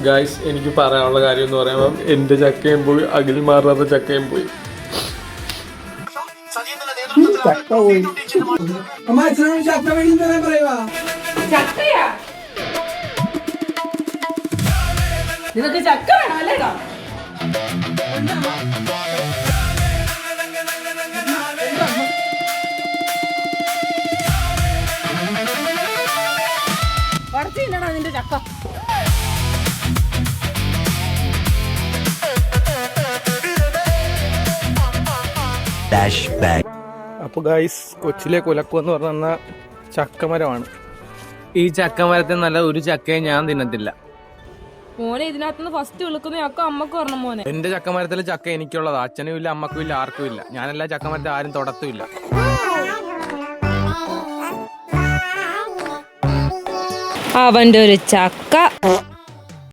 Guys, എനിക്ക് പറയാനുള്ള കാര്യം എന്ന് പറയുമ്പോൾ എൻ്റെ ചക്കയും പോയി, അഖിൽ മാറാത്ത ചക്കയും പോയി. നിനക്ക് ചക്ക വേണം അല്ലേടാ? പറിച്ചില്ലടാ നിന്റെ ചക്ക. അപ്പോൾ ഗായ്സ്, കൊച്ചിലെ കുലക്കു എന്ന് പറഞ്ഞ ചക്കമരമാണ്. ഈ ചക്കമരത്തിൽ നല്ല ഒരു ചക്കയും ഞാൻ തിന്നത്തില്ല മോനെ. ഇതിനകത്തുനിന്ന് ഫസ്റ്റ് വിളിക്കുന്ന ചക്ക അമ്മക്ക് പറഞ്ഞു മോനെ. എന്റെ ചക്കമരത്തിൽ ചക്ക എനിക്കുള്ളതാ. അച്ഛനും ഇല്ല, അമ്മക്കും ഇല്ല, ആർക്കും ഇല്ല. ഞാനെല്ലാ ചക്കമരത്തിൽ ആരും തൊടത്തുമില്ല. അവന്റെ ഒരു ചക്ക.